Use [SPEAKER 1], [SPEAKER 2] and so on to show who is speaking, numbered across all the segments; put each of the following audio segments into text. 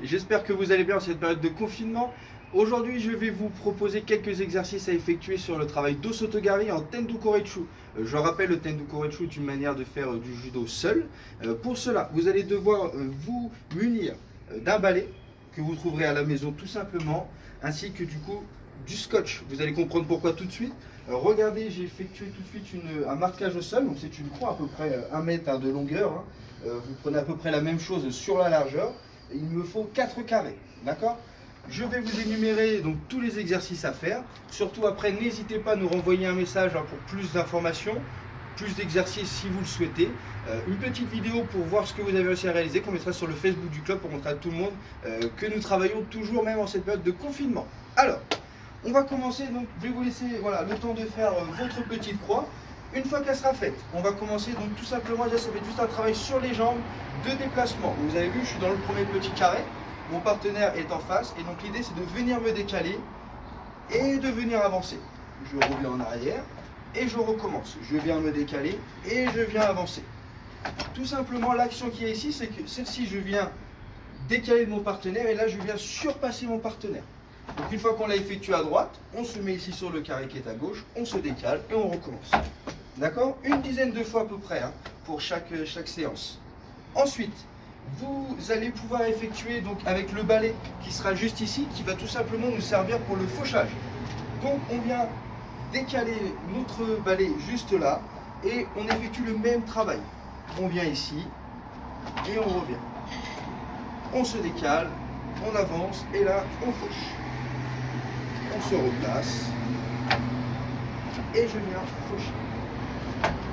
[SPEAKER 1] J'espère que vous allez bien en cette période de confinement. Aujourd'hui, je vais vous proposer quelques exercices à effectuer sur le travail d'Osotogari en Tendu Korechu. Je rappelle, le Tendu Korechu est une manière de faire du judo seul. Pour cela, vous allez devoir vous munir d'un balai que vous trouverez à la maison tout simplement, ainsi que du scotch. Vous allez comprendre pourquoi tout de suite. Regardez, j'ai effectué tout de suite un marquage au sol. Donc c'est une croix à peu près 1 mètre de longueur. Vous prenez à peu près la même chose sur la largeur. Il me faut 4 carrés, d'accord? Je vais vous énumérer donc tous les exercices à faire. Surtout après, n'hésitez pas à nous renvoyer un message pour plus d'informations, plus d'exercices si vous le souhaitez. Une petite vidéo pour voir ce que vous avez réussi à réaliser, qu'on mettra sur le Facebook du club pour montrer à tout le monde que nous travaillons toujours même en cette période de confinement. Alors, on va commencer, donc je vais vous laisser le temps de faire votre petite croix. Une fois qu'elle sera faite, on va commencer donc tout simplement, ça va être juste un travail sur les jambes de déplacement. Vous avez vu, je suis dans le premier petit carré, mon partenaire est en face, et donc l'idée c'est de venir me décaler et de venir avancer. Je reviens en arrière et je recommence. Je viens me décaler et je viens avancer. Tout simplement, l'action qui est ici, c'est que celle-ci, je viens décaler de mon partenaire et là je viens surpasser mon partenaire. Donc une fois qu'on l'a effectué à droite, on se met ici sur le carré qui est à gauche, on se décale et on recommence. D'accord? Une dizaine de fois à peu près pour chaque séance. Ensuite, vous allez pouvoir effectuer donc avec le balai qui sera juste ici, qui va tout simplement nous servir pour le fauchage. Donc on vient décaler notre balai juste là et on effectue le même travail. On vient ici et on revient. On se décale, on avance et là on fauche. On se replace et je viens faucher.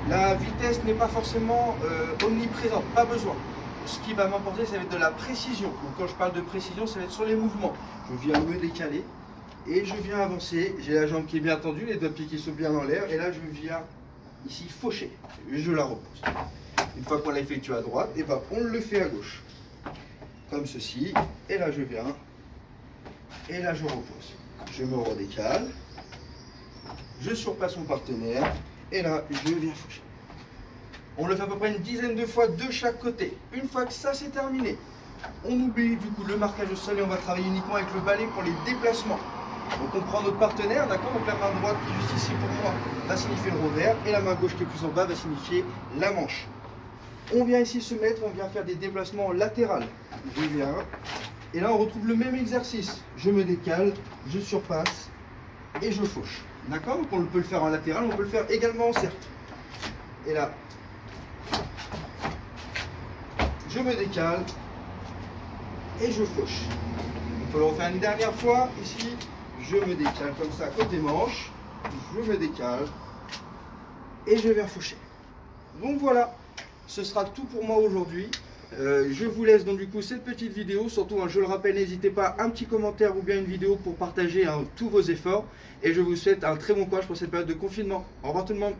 [SPEAKER 1] La vitesse n'est pas forcément omniprésente, pas besoin. Ce qui va m'importer, ça va être de la précision. Donc quand je parle de précision, ça va être sur les mouvements. Je viens me décaler et je viens avancer. J'ai la jambe qui est bien tendue, les 2 pieds qui sont bien en l'air. Et là, je viens ici faucher. Je la repose. Une fois qu'on l'a effectué à droite, et ben, on le fait à gauche. Comme ceci. Et là, je viens. Et là, je repose. Je me redécale. Je surpasse mon partenaire. Et là, je viens faucher. On le fait à peu près une dizaine de fois de chaque côté. Une fois que ça c'est terminé, on oublie du coup le marquage au sol et on va travailler uniquement avec le balai pour les déplacements. Donc on prend notre partenaire, d'accord? Donc la main droite qui est juste ici pour moi va signifier le revers et la main gauche qui est plus en bas va signifier la manche. On vient ici se mettre, on vient faire des déplacements latéraux. Je viens et là on retrouve le même exercice. Je me décale, je surpasse et je fauche. D'accord? Donc on peut le faire en latéral, on peut le faire également en cercle. Et là, je me décale et je fauche. On peut le refaire une dernière fois. Ici, je me décale comme ça, côté manche. Je me décale et je viens faucher. Donc voilà, ce sera tout pour moi aujourd'hui. Je vous laisse donc du coup cette petite vidéo. Surtout, je le rappelle, n'hésitez pas un petit commentaire ou bien une vidéo pour partager tous vos efforts. Et je vous souhaite un très bon courage pour cette période de confinement. Au revoir tout le monde.